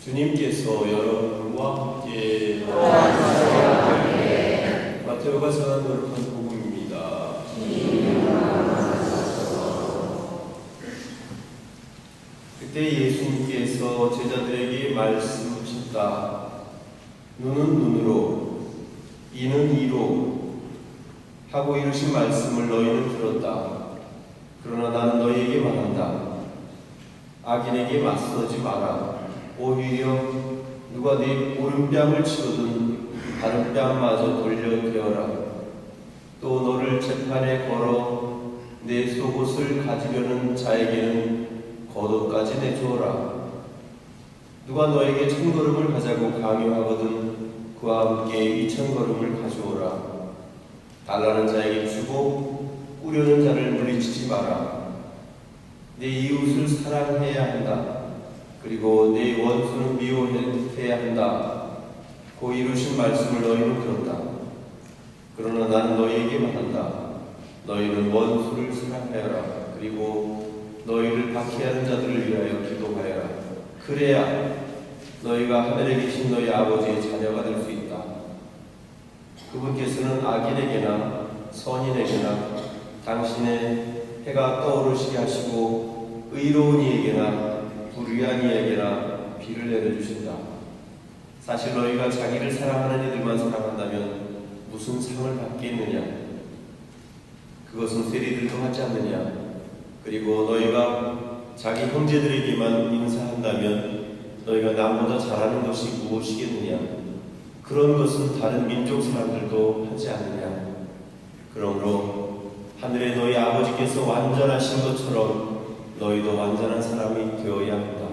주님께서 여러분과 함께 마테오가 전한 거룩한 복음입니다. 그때 예수님께서 제자들에게 말씀하셨다. 눈은 눈으로, 이는 이로 하고 이르신 말씀을 너희는 들었다. 그러나 나는 너희에게 말한다. 악인에게 맞서지 마라. 오히려 누가 네 오른뺨을 치거든 다른 뺨마저 돌려대어라. 또 너를 재판에 걸어 내 속옷을 가지려는 자에게는 겉옷까지 내주어라. 누가 너에게 1000걸음을 가자고 강요하거든 그와 함께 2000걸음을 가져오라. 달라는 자에게 주고 꾸려는 자를 물리치지 마라. 내 이웃을 사랑해야 한다. 그리고 내 원수는 미워해야 한다. 고 이루신 말씀을 너희는 들었다. 그러나 나는 너희에게 말한다. 너희는 원수를 사랑하여라. 그리고 너희를 박해하는 자들을 위하여 기도하여라. 그래야 너희가 하늘에 계신 너희 아버지의 자녀가 될 수 있다. 그분께서는 악인에게나 선인에게나 당신의 해가 떠오르시게 하시고 의로운 이에게나 불의한 이에게나 비를 내려주신다. 사실 너희가 자기를 사랑하는 이들만 사랑한다면 무슨 상을 받겠느냐? 그것은 세리들도 하지 않느냐? 그리고 너희가 자기 형제들에게만 인사한다면 너희가 남보다 잘하는 것이 무엇이겠느냐? 그런 것은 다른 민족 사람들도 하지 않느냐? 그러므로 하늘에 너희 아버지께서 완전하신 것처럼 너희도 완전한 사람이 되어야 한다.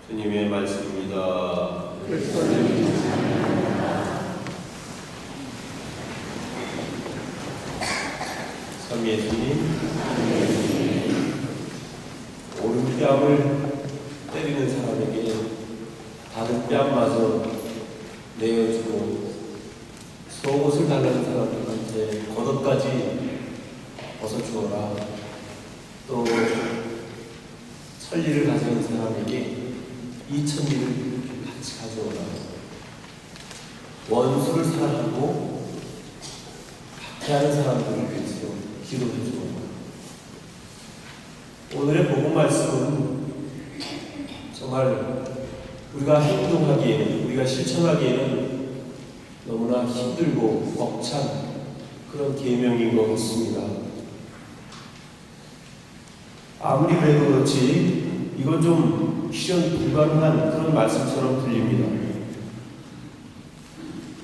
주님의 말씀입니다. 삼위의 주님, 오른뺨을 때리는 사람에게 다른 뺨마저 내어주고 속옷을 달라는 사람들한테 겉옷까지 벗어주어라. 또 천리를 가져온 사람에게 2000리를 같이 가져오라. 원수를 사랑하고 박해하는 사람들을 위해서 기도해주어라. 오늘의 복음 말씀은 정말 우리가 행동하기에는, 우리가 실천하기에는 너무나 힘들고 벅찬 그런 계명인 것 같습니다. 아무리 그래도 그렇지 이건 좀 실현 불가능한 그런 말씀처럼 들립니다.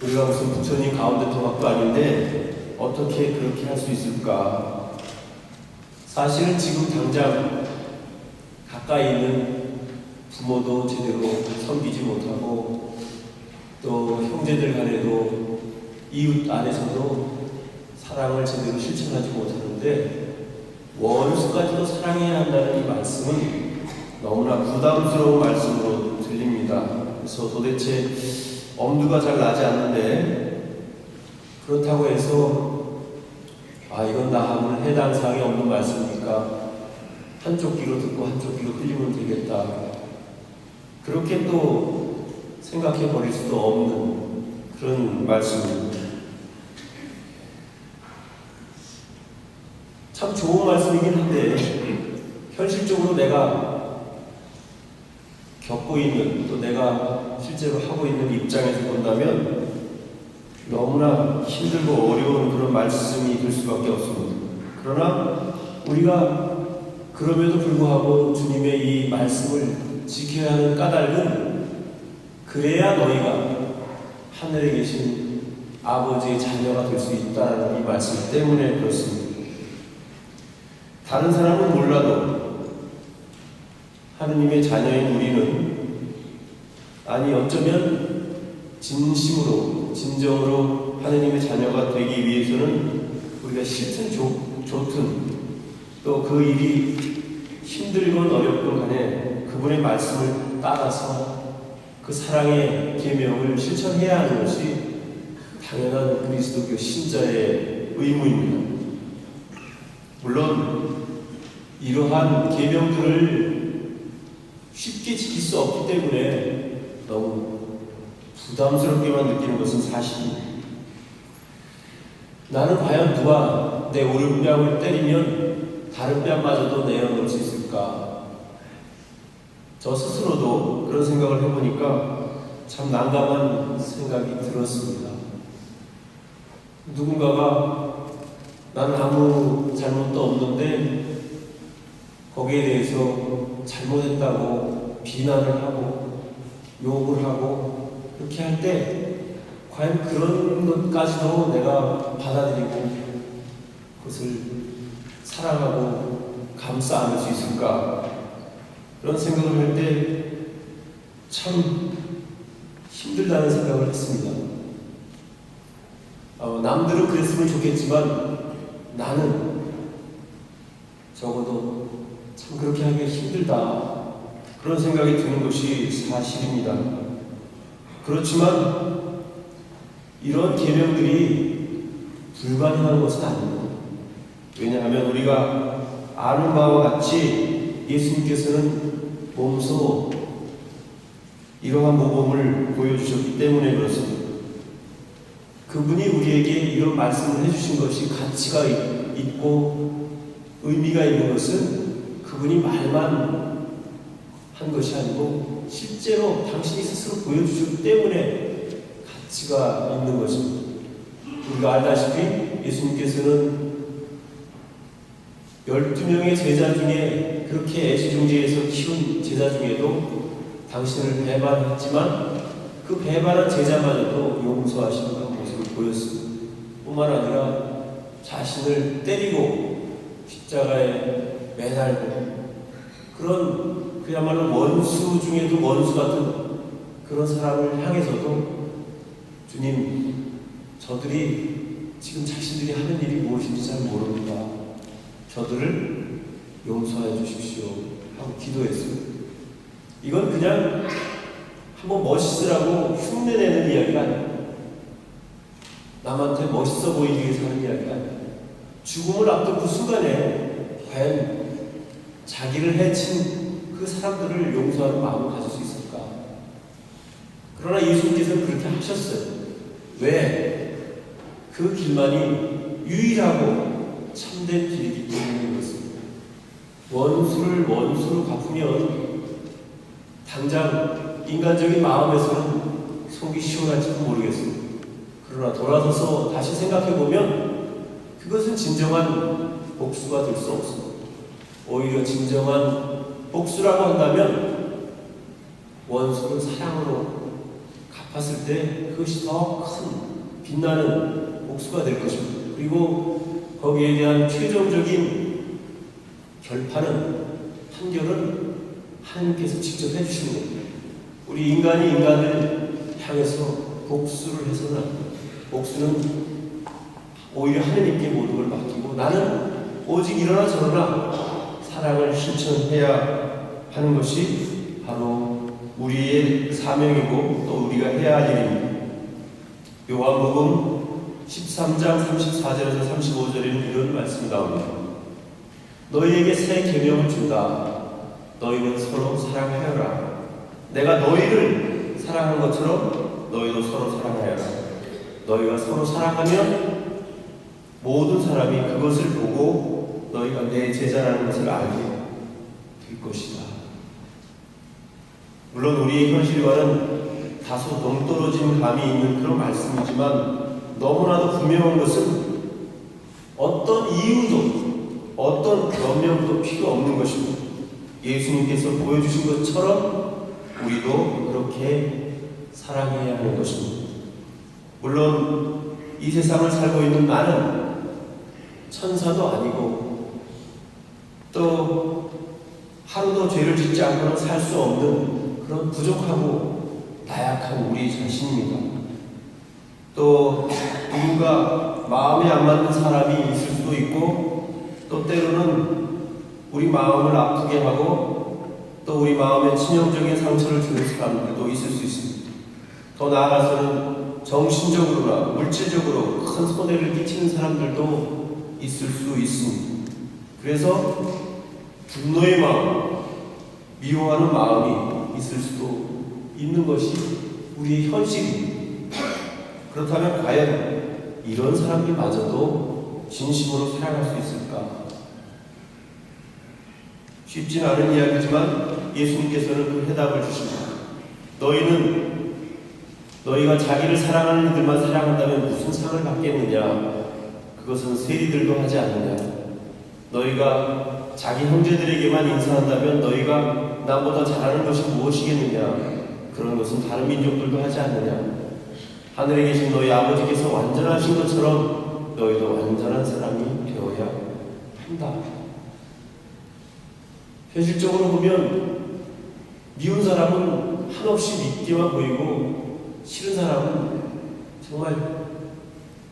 우리가 무슨 부처님 가운데 통학도 아닌데 어떻게 그렇게 할 수 있을까? 사실은 지금 당장 가까이 있는 부모도 제대로 섬기지 못하고 또 형제들 간에도 이웃 안에서도 사랑을 제대로 실천하지 못하는데 원수까지도 사랑해야 한다는 이 말씀은 너무나 부담스러운 말씀으로 들립니다. 그래서 도대체 엄두가 잘 나지 않는데 그렇다고 해서 이건 나하고는 해당 사항이 없는 말씀이니까 한쪽 귀로 듣고 한쪽 귀로 흘리면 되겠다. 그렇게 또 생각해 버릴 수도 없는 그런 말씀입니다. 참 좋은 말씀이긴 한데 현실적으로 내가 겪고 있는 또 내가 실제로 하고 있는 입장에서 본다면 너무나 힘들고 어려운 그런 말씀이 될 수밖에 없습니다. 그러나 우리가 그럼에도 불구하고 주님의 이 말씀을 지켜야 하는 까닭은 그래야 너희가 하늘에 계신 아버지의 자녀가 될 수 있다는 이 말씀 때문에 그렇습니다. 다른 사람은 몰라도 하느님의 자녀인 우리는 어쩌면 진심으로 진정으로 하느님의 자녀가 되기 위해서는 우리가 싫든 좋든 또 그 일이 힘들건 어렵건 간에 그분의 말씀을 따라서 그 사랑의 계명을 실천해야 하는 것이 당연한 그리스도교 신자의 의무입니다. 물론 이러한 계명들을 쉽게 지킬 수 없기 때문에 너무 부담스럽게만 느끼는 것은 사실입니다. 나는 과연 누가 내 오른뺨을 때리면 다른 뺨마저도 내어놓을 수 있을까? 저 스스로도 그런 생각을 해보니까 참 난감한 생각이 들었습니다. 누군가가 나는 아무 잘못도 없는데 거기에 대해서 잘못했다고 비난을 하고 욕을 하고 그렇게 할 때 과연 그런 것까지도 내가 받아들이고 그것을 사랑하고 감싸 안을 수 있을까? 그런 생각을 할 때 참 힘들다는 생각을 했습니다. 남들은 그랬으면 좋겠지만 나는 적어도 참 그렇게 하기가 힘들다. 그런 생각이 드는 것이 사실입니다. 그렇지만 이런 계명들이 불가능한 것은 아닙니다. 왜냐하면 우리가 아는 바와 같이 예수님께서는 몸소 이러한 모범을 보여주셨기 때문에 그렇습니다. 그분이 우리에게 이런 말씀을 해주신 것이 가치가 있고 의미가 있는 것은 그분이 말만 한 것이 아니고 실제로 당신이 스스로 보여주셨기 때문에 가치가 있는 것입니다. 우리가 알다시피 예수님께서는 12명의 제자 중에 그렇게 애지중지해서 키운 제자 중에도 당신을 배반했지만 그 배반한 제자마저도 용서하시는 그런 모습을 보였습니다. 뿐만 아니라 자신을 때리고 십자가에 매달고 그런 그야말로 원수 중에도 원수 같은 그런 사람을 향해서도 주님, 저들이 지금 자신들이 하는 일이 무엇인지 잘 모릅니다. 저들을 용서해 주십시오 하고 기도했습니다. 이건 그냥 한번 멋있으라고 흉내내는 이야기가 아니에요. 남한테 멋있어 보이기 위해서 하는 이야기가 아니에요. 죽음을 앞둔 그 순간에 과연 자기를 해친 그 사람들을 용서하는 마음을 가질 수 있을까? 그러나 예수님께서는 그렇게 하셨어요. 왜? 그 길만이 유일하고 참된 길이기 때문인 것입니다. 원수를 원수로 갚으면 당장 인간적인 마음에서는 속이 시원할지도 모르겠습니다. 그러나 돌아서서 다시 생각해보면 그것은 진정한 복수가 될 수 없습니다. 오히려 진정한 복수라고 한다면 원수를 사랑으로 갚았을 때 그것이 더 큰 빛나는 복수가 될 것입니다. 그리고 거기에 대한 최종적인 결판은 판결은 하나님께서 직접 해주시는 겁니다. 우리 인간이 인간을 향해서 복수를 해서는 안 됩니다. 복수는 오히려 하나님께 모든 걸 맡기고 나는 오직 이러나 저러나 사랑을 실천해야 하는 것이 바로 우리의 사명이고 또 우리가 해야 할 일입니다. 요한복음 13장 34절에서 35절에는 이런 말씀이 나옵니다. 너희에게 새 계명을 준다. 너희는 서로 사랑하여라. 내가 너희를 사랑한 것처럼 너희도 서로 사랑하여라. 너희가 서로 사랑하면 모든 사람이 그것을 보고 너희가 내 제자라는 것을 알게 될 것이다. 물론 우리의 현실과는 다소 동떨어진 감이 있는 그런 말씀이지만 너무나도 분명한 것은 어떤 이유도 어떤 변명도 필요 없는 것입니다. 예수님께서 보여주신 것처럼 우리도 그렇게 사랑해야 하는 것입니다. 물론 이 세상을 살고 있는 나는 천사도 아니고 또 하루도 죄를 짓지 않고는 살 수 없는 그런 부족하고 나약한 우리 자신입니다. 또 누군가 마음에 안 맞는 사람이 있을 수도 있고 또 때로는 우리 마음을 아프게 하고 또 우리 마음에 치명적인 상처를 주는 사람들도 있을 수 있습니다. 더 나아가서는 정신적으로나 물질적으로 큰 손해를 끼치는 사람들도 있을 수 있습니다. 그래서 분노의 마음, 미워하는 마음이 있을 수도 있는 것이 우리의 현실입니다. 그렇다면 과연 이런 사람들마저도 진심으로 사랑할 수 있을까? 쉽진 않은 이야기지만 예수님께서는 그 해답을 주십니다. 너희가 자기를 사랑하는 이들만 사랑한다면 무슨 상을 받겠느냐? 그것은 세리들도 하지 않느냐? 너희가 자기 형제들에게만 인사한다면 너희가 나보다 잘하는 것이 무엇이겠느냐? 그런 것은 다른 민족들도 하지 않느냐? 하늘에 계신 너희 아버지께서 완전하신 것처럼 너희도 완전한 사람이 되어야 한다. 현실적으로 보면 미운 사람은 한없이 믿기만 보이고 싫은 사람은 정말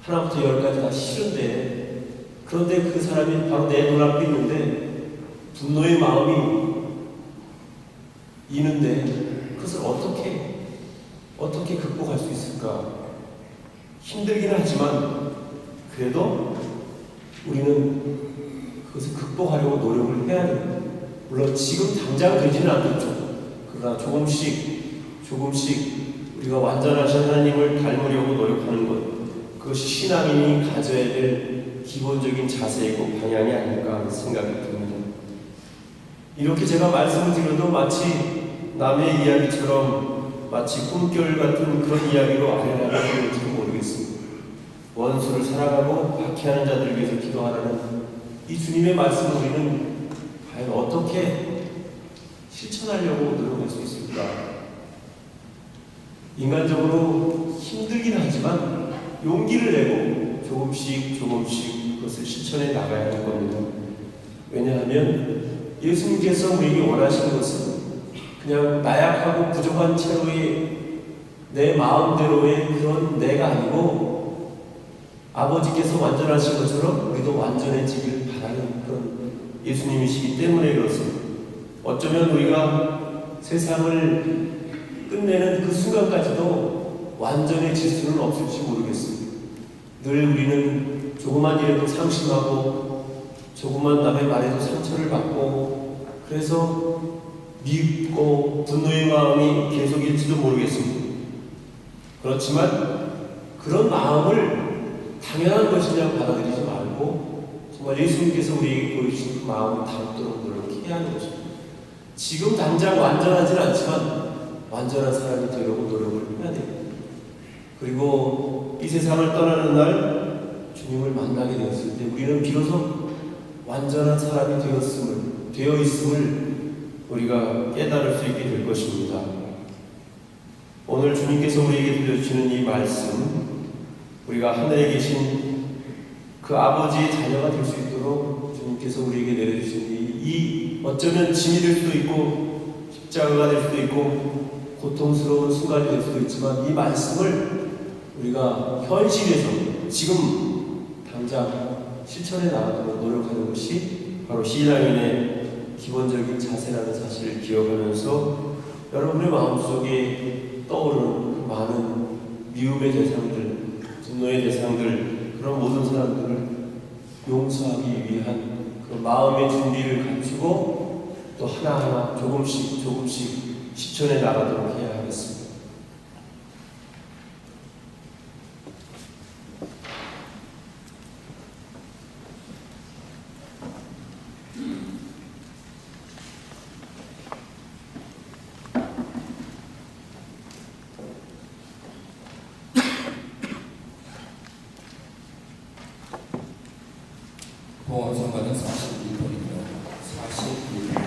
하나부터 열까지 다 싫은데, 그런데 그 사람이 바로 내 눈앞에 있는데 분노의 마음이 있는데 그것을 어떻게 극복할 수 있을까? 힘들기는 하지만 그래도 우리는 그것을 극복하려고 노력을 해야 됩니다. 물론 지금 당장 되지는 않겠죠. 그러나 조금씩 우리가 완전하신 하나님을 닮으려고 노력하는 것, 그것이 신앙인이 가져야 될 기본적인 자세이고 방향이 아닐까 하는 생각이 듭니다. 이렇게 제가 말씀을 드려도 마치 남의 이야기처럼, 마치 꿈결 같은 그런 이야기로 아련하게 들릴지 모르겠습니다. 원수를 사랑하고 박해하는 자들을 위해서 기도하라는 이 주님의 말씀을 우리는 과연 어떻게 실천하려고 노력할 수 있을까? 인간적으로 힘들긴 하지만 용기를 내고 조금씩 그것을 실천해 나가야 할 겁니다. 왜냐하면 예수님께서 우리에게 원하시는 것은 그냥 나약하고 부족한 채로의 내 마음대로의 그런 내가 아니고, 아버지께서 완전하신 것처럼 우리도 완전해지길 바라는 그런 예수님이시기 때문에 그렇습니다. 어쩌면 우리가 세상을 끝내는 그 순간까지도 완전해질 수는 없을지 모르겠습니다. 늘 우리는 조그만 일에도 상심하고 조그만 남의 말에도 상처를 받고, 그래서 밉고 분노의 마음이 계속일지도 모르겠습니다. 그렇지만 그런 마음을 당연한 것이냐 받아들이지 말고 정말 예수님께서 우리에게 보여주신 그 마음을 담도록 노력해야 하는 것입니다. 지금 당장 완전하지는 않지만 완전한 사람이 되려고 노력을 해야 됩니다. 그리고 이 세상을 떠나는 날 주님을 만나게 되었을 때 우리는 비로소 완전한 사람이 되어 있음을 우리가 깨달을 수 있게 될 것입니다. 오늘 주님께서 우리에게 들려주시는 이 말씀, 우리가 하늘에 계신 그 아버지의 자녀가 될 수 있도록 주님께서 우리에게 내려주신 이 어쩌면 짐이 될 수도 있고 십자가가 될 수도 있고 고통스러운 순간이 될 수도 있지만, 이 말씀을 우리가 현실에서 지금 당장 실천해 나가도록 노력하는 것이 바로 신앙인의 기본적인 자세라는 사실을 기억하면서 여러분의 마음속에 떠오르는 그 많은 미움의 대상들, 분노의 대상들, 그런 모든 사람들을 용서하기 위한 그 마음의 준비를 갖추고 또 하나하나 조금씩 실천해 나가도록 해야 하겠습니다. 보험성과는 41번이며 41번